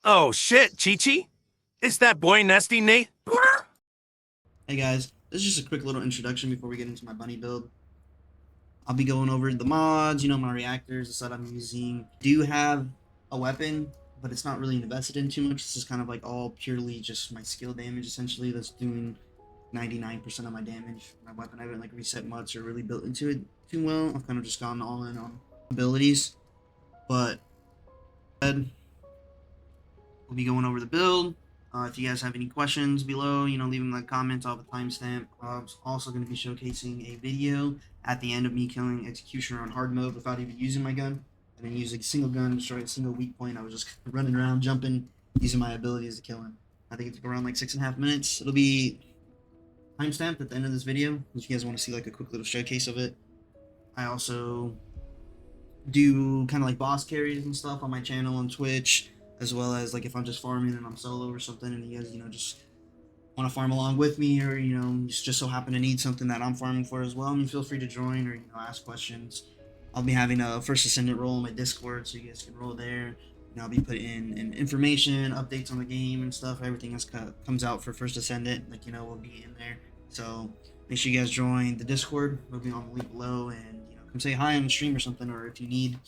Oh shit, Chi-Chi? Is that boy Nesty Nate? Hey guys, this is just a quick little introduction before we get into my bunny build. I'll be going over the mods, my reactors, the set I'm using. Do have a weapon, but it's not really invested in too much. This is kind of like all purely just my skill damage essentially that's doing 99% of my damage. My weapon I haven't like reset much or really built into it too well. I've kind of just gone all in on abilities. But we'll be going over the build. If you guys have any questions below, leave them in the comments. I'll have a timestamp. I'm also going to be showcasing a video at the end of me killing Executioner on hard mode without even using my gun. I didn't use a single gun to destroy a single weak point. I was just running around, jumping, using my abilities to kill him. I think it took around like 6.5 minutes. It'll be timestamped at the end of this video if you guys want to see like a quick little showcase of it. I also do kind of like boss carries and stuff on my channel on Twitch, as well as like if I'm just farming and I'm solo or something, and you guys, just want to farm along with me, or just so happen to need something that I'm farming for as well. I mean, feel free to join or ask questions. I'll be having a First Ascendant role in my Discord, so you guys can roll there. I'll be putting in information, updates on the game and stuff. Everything else comes out for First Ascendant, will be in there. So make sure you guys join the Discord. It'll be on the link below, and come say hi on the stream or something. Or if you need,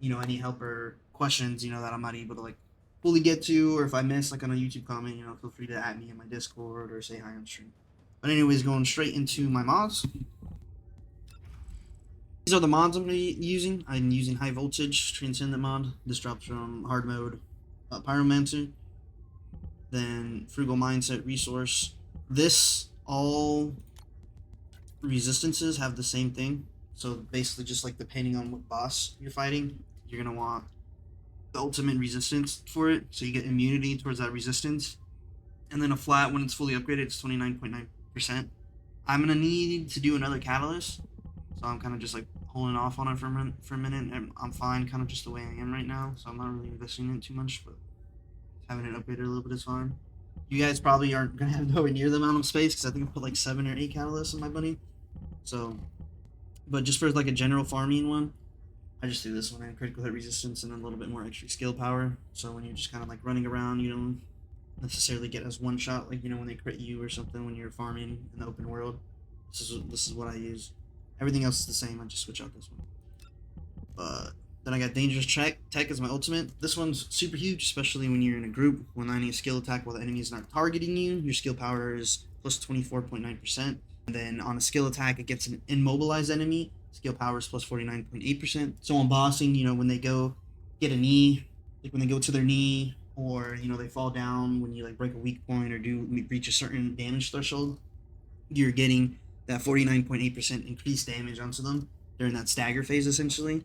any help or questions, that I'm not able to like fully get to, or if I miss like on a YouTube comment, feel free to add me in my Discord or say hi on stream. But anyways, going straight into my mods. These are the mods I'm using. I'm using High Voltage Transcendent mod. This drops from hard mode Pyromancer. Then Frugal Mindset Resource. This all resistances have the same thing. So basically just like depending on what boss you're fighting, you're going to want the ultimate resistance for it. So you get immunity towards that resistance. And then a flat, when it's fully upgraded, it's 29.9%. I'm going to need to do another catalyst. So I'm kind of just like holding off on it for a minute. And I'm fine kind of just the way I am right now. So I'm not really investing in it too much, but having it upgraded a little bit is fine. You guys probably aren't going to have nowhere near the amount of space because I think I put like 7 or 8 catalysts in my bunny. So, but just for like a general farming one, I just do this one in critical hit resistance and a little bit more extra skill power. So when you're just kind of like running around, you don't necessarily get as one shot, like when they crit you or something when you're farming in the open world. This is what I use. Everything else is the same. I just switch out this one. But then I got Dangerous Tech as my ultimate. This one's super huge, especially when you're in a group. When landing a skill attack while the enemy is not targeting you, your skill power is plus 24.9%. And then on a skill attack against an immobilized enemy, skill power is plus 49.8%. So on bossing, when they go get a knee, like when they go to their knee, or they fall down when you like break a weak point or do reach a certain damage threshold, you're getting that 49.8% increased damage onto them during that stagger phase essentially.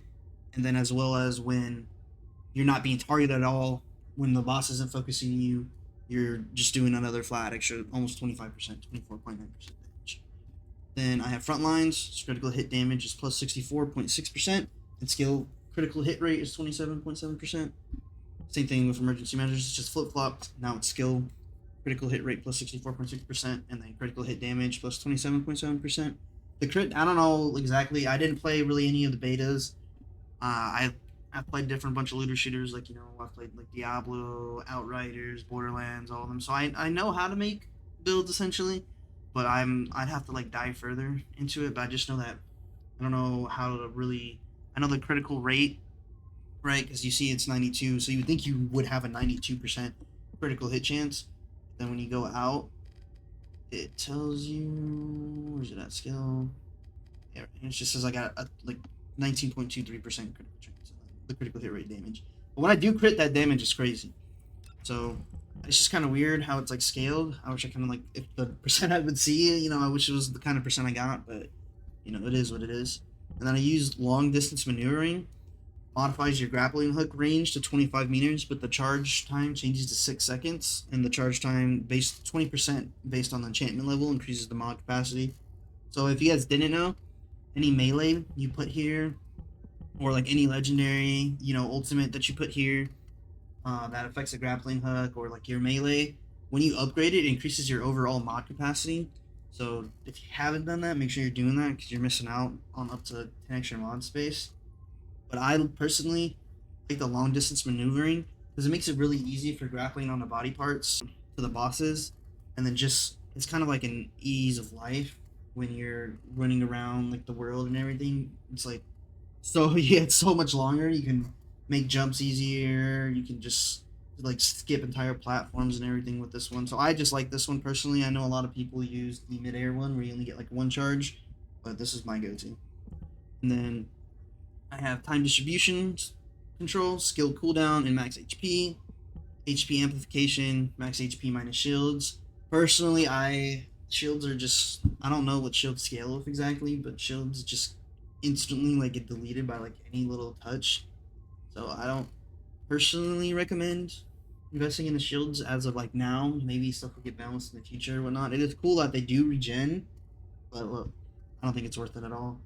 And then as well as when you're not being targeted at all, when the boss isn't focusing you, you're just doing another flat extra, almost 25%, 24.9% damage. Then I have front lines. Critical hit damage is plus 64.6%, and skill critical hit rate is 27.7%. Same thing with emergency measures. It's just flip flopped. Now it's skill critical hit rate plus 64.6%, and then critical hit damage plus 27.7%. The crit, I don't know exactly. I didn't play really any of the betas. I've played different bunch of looter shooters, like I've played like Diablo, Outriders, Borderlands, all of them. So I know how to make builds essentially, but I'd have to like dive further into it. But I just know that I don't know how to really. I know the critical rate, right? Because you see it's 92, so you would think you would have a 92% critical hit chance. Then when you go out, it tells you where's it at skill. Yeah, it just says I got a like 19.23% critical chance, the critical hit rate damage. But when I do crit, that damage is crazy. So it's just kind of weird how it's like scaled. I wish I kind of like if the percent I would see, I wish it was the kind of percent I got, but it is what it is. And then I use long distance maneuvering. Modifies your grappling hook range to 25 meters, but the charge time changes to 6 seconds, and the charge time based 20% based on the enchantment level increases the mod capacity. So if you guys didn't know, any melee you put here, or like any legendary, ultimate that you put here, that affects the grappling hook or like your melee, when you upgrade it, it increases your overall mod capacity. So if you haven't done that, make sure you're doing that because you're missing out on up to 10 extra mod space. But I personally like the long distance maneuvering because it makes it really easy for grappling on the body parts to the bosses, and then just it's kind of like an ease of life when you're running around like the world and everything. It's like so yeah, it's so much longer. You can make jumps easier. You can just like skip entire platforms and everything with this one. So I just like this one personally. I know a lot of people use the midair one where you only get like one charge, but this is my go-to. And then I have time distribution control, skill cooldown, and max HP amplification, max HP minus shields. Personally, I shields are just I don't know what shields scale with exactly, but shields just instantly like get deleted by like any little touch. So I don't personally recommend investing in the shields as of like now. Maybe stuff will get balanced in the future or whatnot. It is cool that they do regen, but look, I don't think it's worth it at all.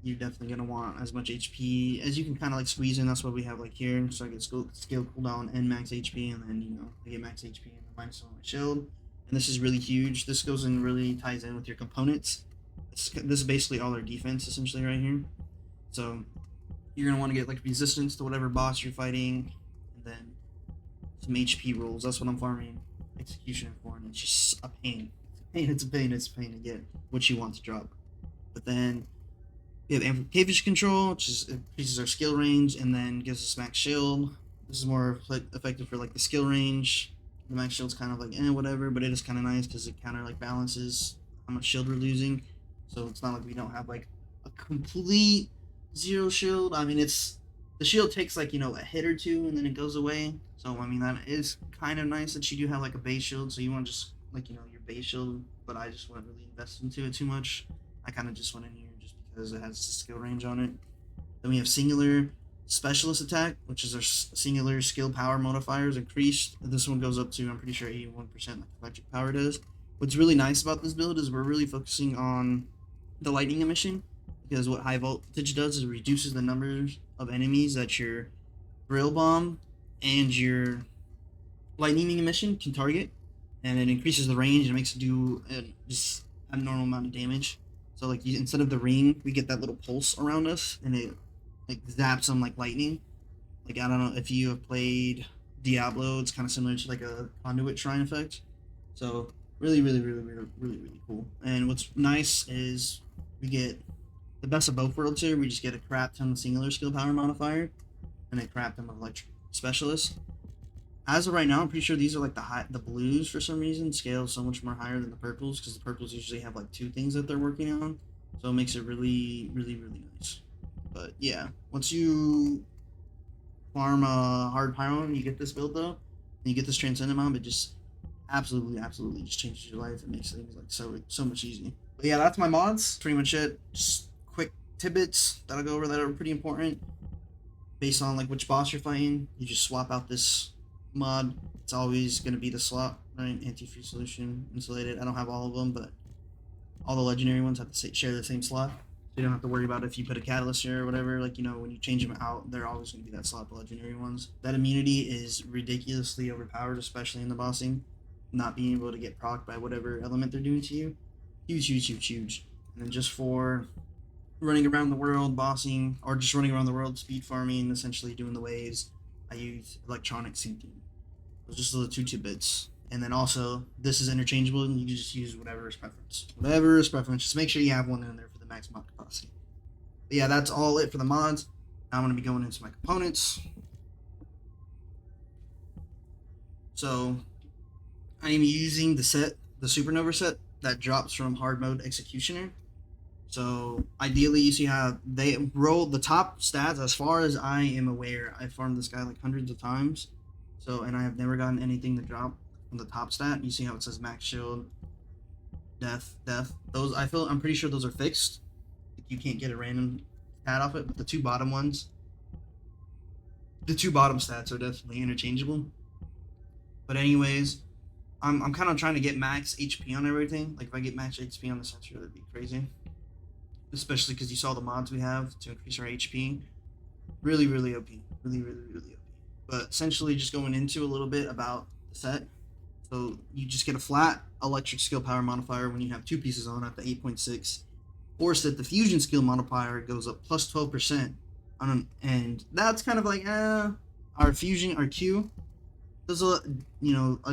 You're definitely gonna want as much HP as you can kind of like squeeze in. That's what we have like here. So I get skill cooldown and max HP, and then I get max HP and then minus on my shield. And this is really huge. This goes and really ties in with your components. This is basically all our defense essentially right here. So you're gonna want to get like resistance to whatever boss you're fighting, and then some HP rolls. That's what I'm farming executioner for, and it's just a pain. It's a pain. It's a pain to get what you want to drop. But then we have amplification control, which is increases our skill range and then gives us max shield. This is more effective for like the skill range. The max shield's kind of like whatever, but it is kind of nice because it kind of like balances how much shield we're losing. So it's not like we don't have like a complete zero shield. I mean, it's the shield takes like a hit or two and then it goes away. So I mean that is kind of nice that you do have like a base shield. So you want just like your base shield, but I just wouldn't really invest into it too much. I kind of just went in here just because it has skill range on it. Then we have singular specialist attack, which is our singular skill power modifiers increased. This one goes up to I'm pretty sure 81% like electric power does. What's really nice about this build is we're really focusing on the lightning emission, because what high voltage does is it reduces the numbers of enemies that your drill bomb and your lightning emission can target, and it increases the range and makes it do just a normal amount of damage. So like instead of the ring, we get that little pulse around us, and it like zaps them like lightning. Like I don't know if you have played Diablo, it's kind of similar to like a conduit shrine effect. So really cool. And what's nice is we get the best of both worlds here. We just get a crap ton of singular skill power modifier and a crap ton of electric specialist. As of right now, I'm pretty sure these are like the blues for some reason scale so much more higher than the purples, because the purples usually have like two things that they're working on, so it makes it really nice. But yeah, once you farm a hard pyro and you get this build though, and you get this transcendent mob, it just absolutely just changes your life. It makes things like so much easier. But yeah, that's my mods. Pretty much it. Just quick tidbits that I'll go over that are pretty important. Based on like which boss you're fighting, you just swap out this mod. It's always going to be the slot, right? Anti-freeze solution, insulated. I don't have all of them, but all the legendary ones have to share the same slot. So you don't have to worry about if you put a catalyst here or whatever. Like, when you change them out, they're always going to be that slot, the legendary ones. That immunity is ridiculously overpowered, especially in the bossing. Not being able to get procced by whatever element they're doing to you. Huge. And then just for running around the world, bossing, or just running around the world, speed farming, essentially doing the waves, I use electronic syncing. Those just the two tidbits. And then also, this is interchangeable, and you can just use whatever is preference. Whatever is preference. Just make sure you have one in there for the max mod capacity. But yeah, that's all it for the mods. Now I'm going to be going into my components. So, I am using the Supernova set that drops from hard mode Executioner. So ideally, you see how they roll the top stats. As far as I am aware, I farmed this guy like hundreds of times. So, and I have never gotten anything to drop from the top stat. You see how it says max shield, death. Those I'm pretty sure those are fixed. You can't get a random stat off it. But the two bottom stats are definitely interchangeable. But anyways, I'm kind of trying to get max HP on everything. Like if I get max HP on the sensor, that'd be crazy. Especially because you saw the mods we have to increase our HP. Really OP. Really OP. But essentially just going into a little bit about the set. So you just get a flat electric skill power modifier when you have two pieces on at the 8.6. Force that the fusion skill modifier goes up plus 12%. And that's kind of like, our fusion, our Q does a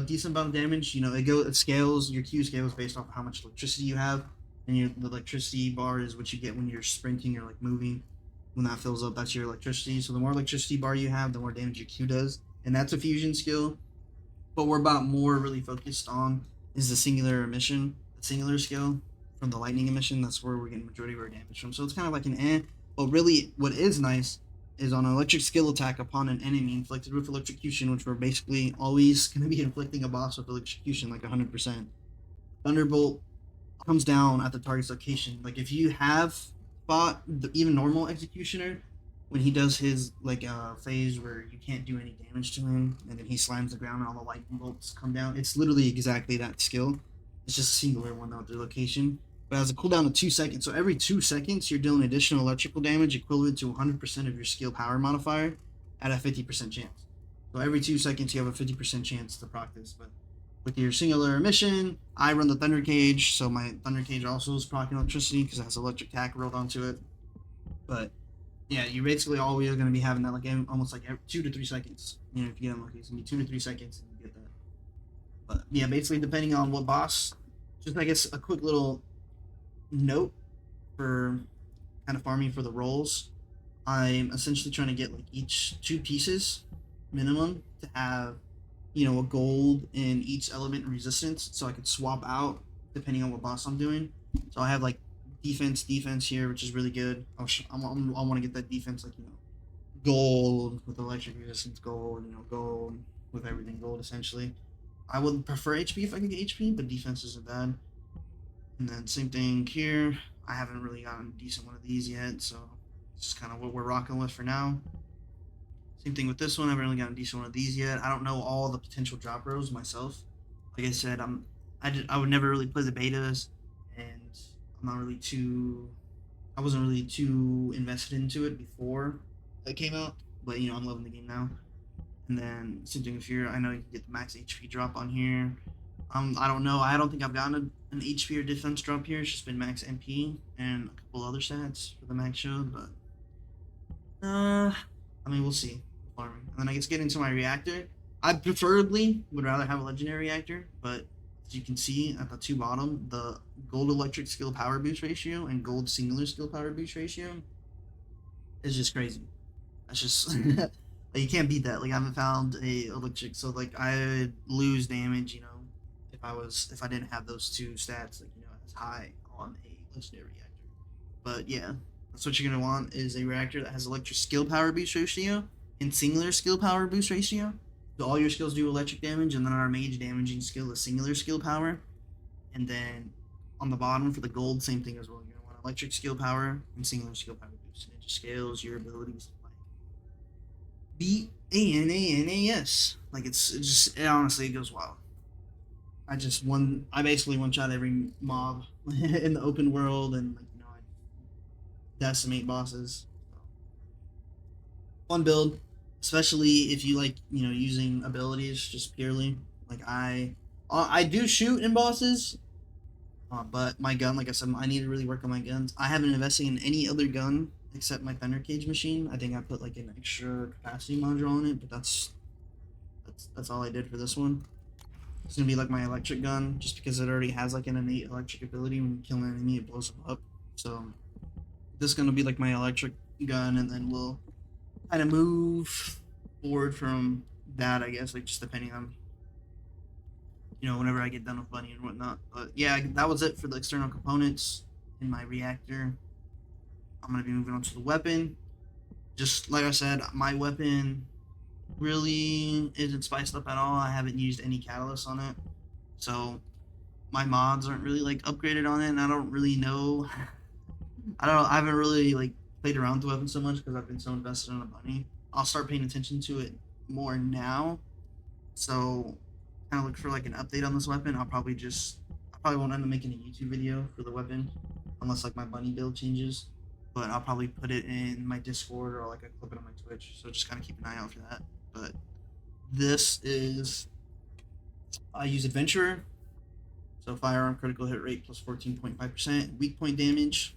decent amount of damage. It scales. Your Q scales based off of how much electricity you have, and the electricity bar is what you get when you're sprinting or like moving. When that fills up, that's your electricity. So the more electricity bar you have, the more damage your Q does, and that's a fusion skill. But we're about more really focused on is the singular emission, the singular skill from the lightning emission. That's where we're getting majority of our damage from. So it's kind of like an eh. But really, what is nice is on an electric skill attack upon an enemy inflicted with electrocution, which we're basically always going to be inflicting a boss with electrocution like 100%. Thunderbolt comes down at the target's location. Like if you have fought even normal executioner, when he does his like phase where you can't do any damage to him, and then he slams the ground and all the lightning bolts come down, it's literally exactly that skill. It's just a singular one though, the location. But it has a cooldown of 2 seconds. So every 2 seconds, you're dealing additional electrical damage equivalent to 100% of your skill power modifier at a 50% chance. So every 2 seconds, you have a 50% chance to proc this. But with your singular emission, I run the Thunder Cage, so my Thunder Cage also is proccing electricity because it has electric tack rolled onto it. But yeah, you're basically always going to be having that like almost like every 2 to 3 seconds. If you get unlucky, it's going to be 2 to 3 seconds and you get that. But yeah, basically depending on what boss, just I guess a quick little note for kind of farming for the rolls. I'm essentially trying to get like each 2 pieces minimum to have a gold in each element and resistance, so I could swap out depending on what boss I'm doing. So I have like defense here, which is really good. I want to get that defense like gold with electric resistance, gold, gold with everything gold essentially. I would prefer HP if I could get HP, but defense isn't bad. And then same thing here. I haven't really gotten a decent one of these yet, so it's just kind of what we're rocking with for now. Same thing with this one. I haven't really gotten a decent one of these yet. I don't know all the potential drop rows myself. Like I said, I would never really play the betas, and I'm not really too. I wasn't really too invested into it before it came out, but I'm loving the game now. And then same thing with here. I know you can get the max HP drop on here. I don't know. I don't think I've gotten an HP or defense drop here. It's just been max MP and a couple other stats for the max shield, but I mean we'll see. Farming, and then I guess get into my reactor. I preferably would rather have a legendary reactor, but as you can see at the two bottom, the gold electric skill power boost ratio and gold singular skill power boost ratio is just crazy. That's just like, you can't beat that. Like I haven't found a electric, so like I would lose damage, if I didn't have those two stats, like as high on a legendary reactor. But yeah, that's what you're gonna want is a reactor that has electric skill power boost ratio and singular skill power boost ratio. So all your skills do electric damage, and then our mage damaging skill is singular skill power. And then on the bottom for the gold, same thing as well. You're gonna want electric skill power and singular skill power boost, and it just scales your abilities like BANANAS. Like it honestly it goes wild. I basically one shot every mob in the open world, and I decimate bosses. So, fun build, especially if you like using abilities just purely. Like I do shoot in bosses, but my gun, like I said, I need to really work on my guns. I haven't invested in any other gun except my Thunder Cage machine. I think I put like an extra capacity module on it, but that's all I did for this one. It's gonna be like my electric gun, just because it already has like an innate electric ability. When you kill an enemy, it blows them up. So this is gonna be like my electric gun, and then we'll kind of move forward from that, I guess, like just depending on whenever I get done with Bunny and whatnot. But yeah, that was it for the external components in my reactor. I'm gonna be moving on to the weapon. Just like I said, my weapon really isn't spiced up at all. I haven't used any catalyst on it, so my mods aren't really like upgraded on it, and I don't really know. I haven't really like played around with the weapon so much because I've been so invested in a bunny. I'll start paying attention to it more now. So kind of look for like an update on this weapon. I probably won't end up making a YouTube video for the weapon unless like my bunny build changes. But I'll probably put it in my Discord or like I clip it on my Twitch. So just kind of keep an eye out for that. But this is I use Adventurer. So firearm critical hit rate plus 14.5%, weak point damage,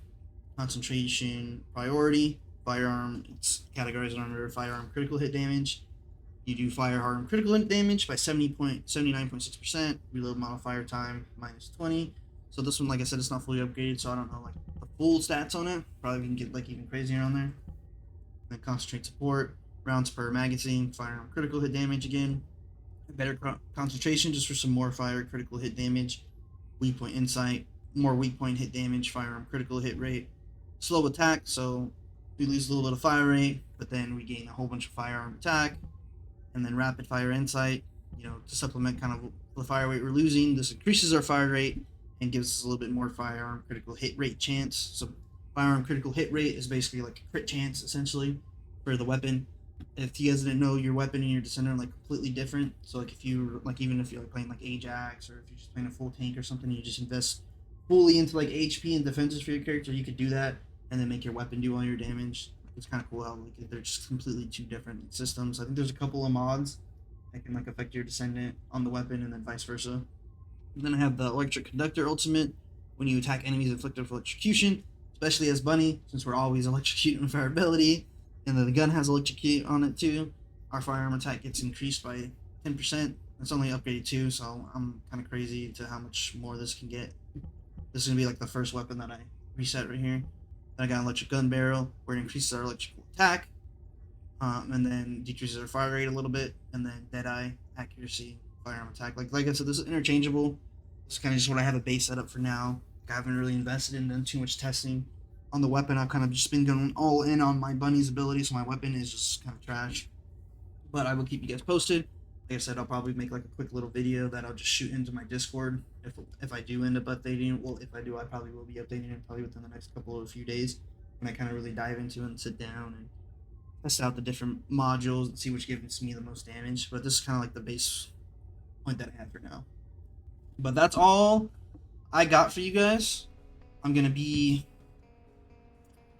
concentration priority, firearm it's categorized under firearm critical hit damage, You do fire hardened critical hit damage by 79.6%. Reload modifier time -20. So this one, like I said, it's not fully upgraded, so I don't know like the full stats on it. Probably we can get like even crazier on there. Then concentrate support, rounds per magazine, firearm critical hit damage again. Better concentration just for some more fire critical hit damage. Weak point insight, more weak point hit damage, firearm critical hit rate. Slow attack, so we lose a little bit of fire rate, but then we gain a whole bunch of firearm attack. And then rapid fire insight, to supplement kind of the fire rate we're losing. This increases our fire rate and gives us a little bit more firearm critical hit rate chance. So firearm critical hit rate is basically like a crit chance essentially for the weapon. If you guys didn't know, your weapon and your descender are like completely different. So like if you like even if you're like playing like Ajax or if you're just playing a full tank or something, you just invest fully into like HP and defenses for your character, you could do that and then make your weapon do all your damage. It's kind of cool how like they're just completely two different systems. I think there's a couple of mods that can like affect your descendant on the weapon and then vice versa. And then I have the electric conductor ultimate. When you attack enemies inflicted with electrocution, especially as Bunny, since we're always electrocuting with our ability, and then the gun has electrocute on it too. Our firearm attack gets increased by 10%. It's only upgraded too, so I'm kind of crazy to how much more this can get. This is gonna be like the first weapon that I reset right here. Then I got an electric gun barrel, where it increases our electrical attack, and then decreases our fire rate a little bit, and then Deadeye, accuracy, firearm attack. Like I said, this is interchangeable. This is kind of just what I have a base setup for now. Like I haven't really invested in done too much testing on the weapon. I've kind of just been going all in on my Bunny's ability, so my weapon is just kind of trash. But I will keep you guys posted. Like I said, I'll probably make like a quick little video that I'll just shoot into my Discord if I do end up updating. Well, if I do, I probably will be updating it probably within the next couple of few days when I kind of really dive into it and sit down and test out the different modules and see which gives me the most damage. But this is kind of like the base point that I have for now. But that's all I got for you guys. I'm gonna be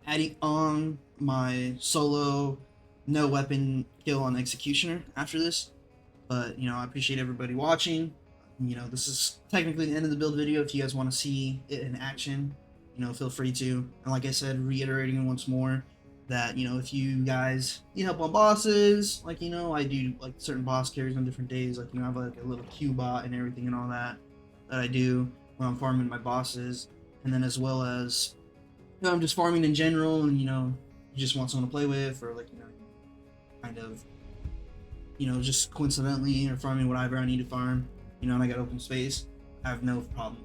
adding on my solo no weapon kill on executioner after this. But I appreciate everybody watching. This is technically the end of the build video. If you guys want to see it in action, feel free to. And like I said, reiterating once more that if you guys need help on bosses, like I do like certain boss carries on different days. Like I have like a little Q bot and everything and all that I do when I'm farming my bosses, and then as well as I'm just farming in general, and you just want someone to play with, or like kind of just coincidentally or farming whatever I need to farm, and I got open space, I have no problem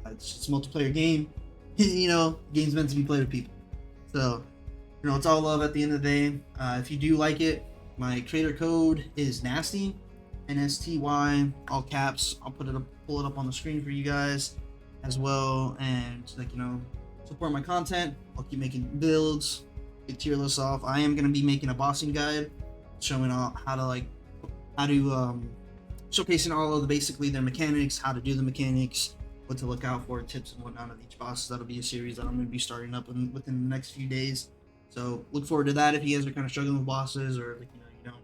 playing. It's a multiplayer game. Game's meant to be played with people. So, it's all love at the end of the day. If you do like it, my creator code is nasty, NSTY, all caps. I'll pull it up on the screen for you guys as well, and support my content. I'll keep making builds, get tier lists off. I am gonna be making a bossing guide, showing how to showcasing all of basically their mechanics, how to do the mechanics, what to look out for, tips and whatnot of each boss. That'll be a series that I'm going to be starting up within the next few days. So look forward to that if you guys are kind of struggling with bosses, or you don't,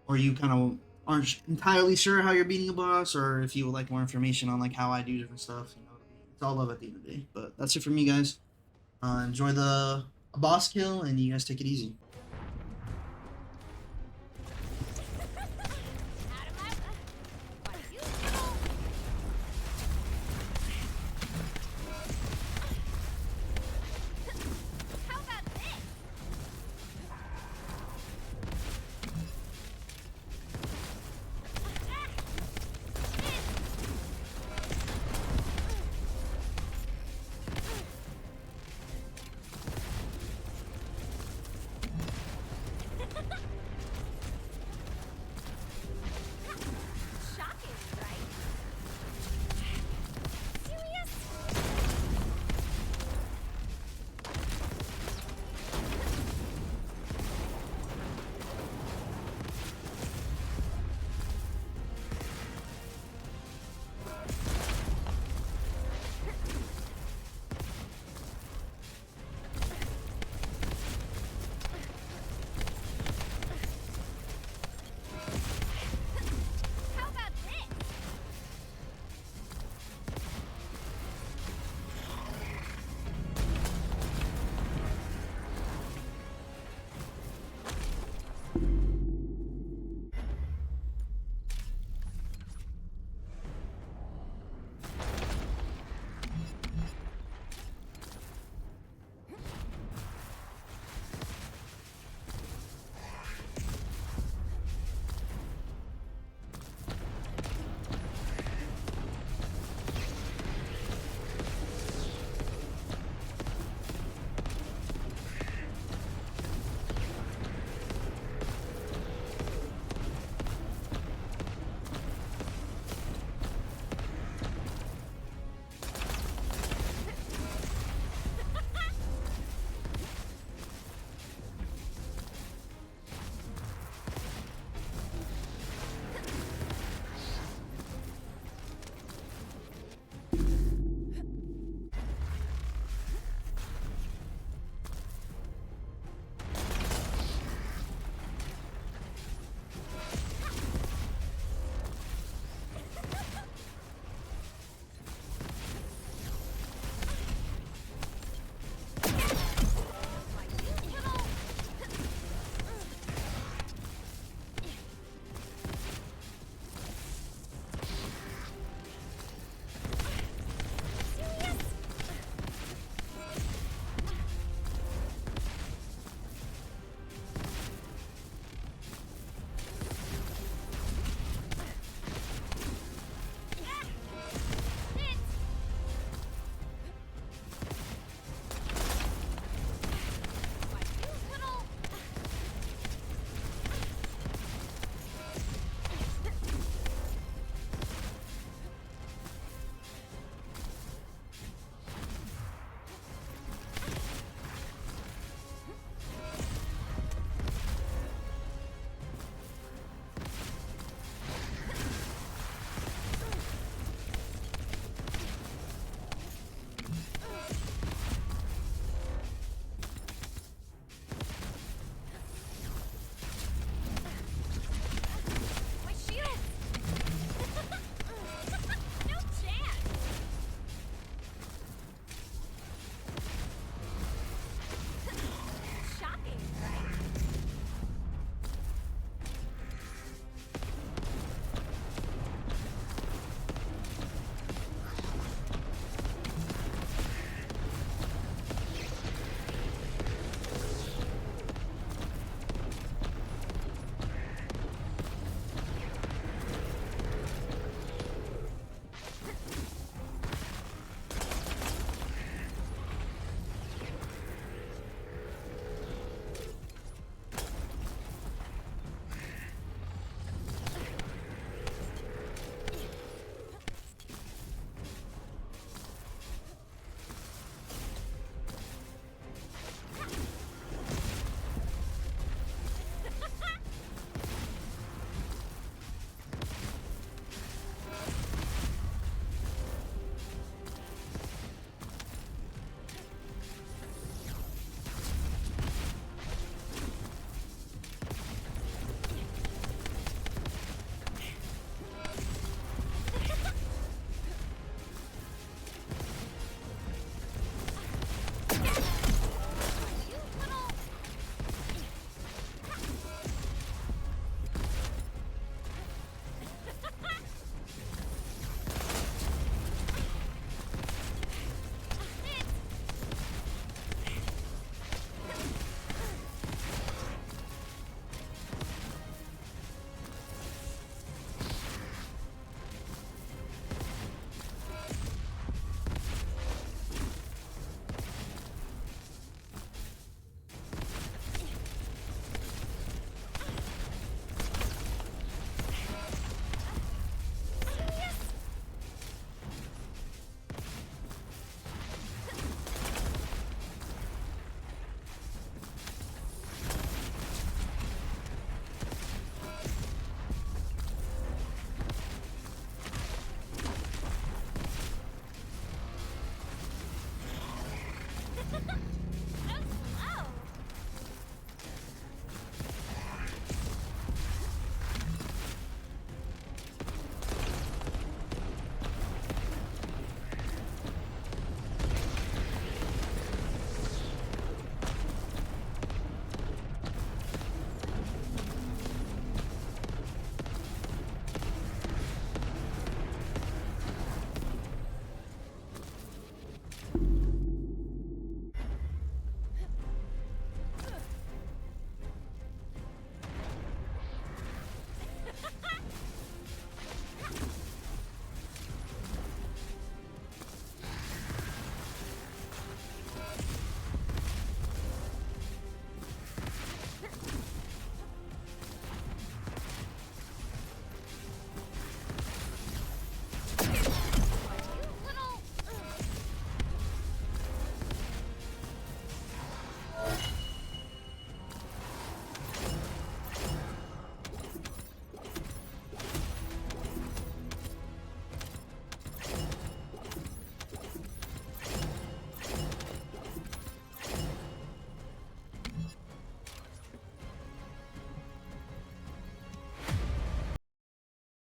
or you kind of aren't entirely sure how you're beating a boss, or if you would like more information on like how I do different stuff. It's all love at the end of the day. But that's it from me, guys. Enjoy the boss kill, and you guys take it easy.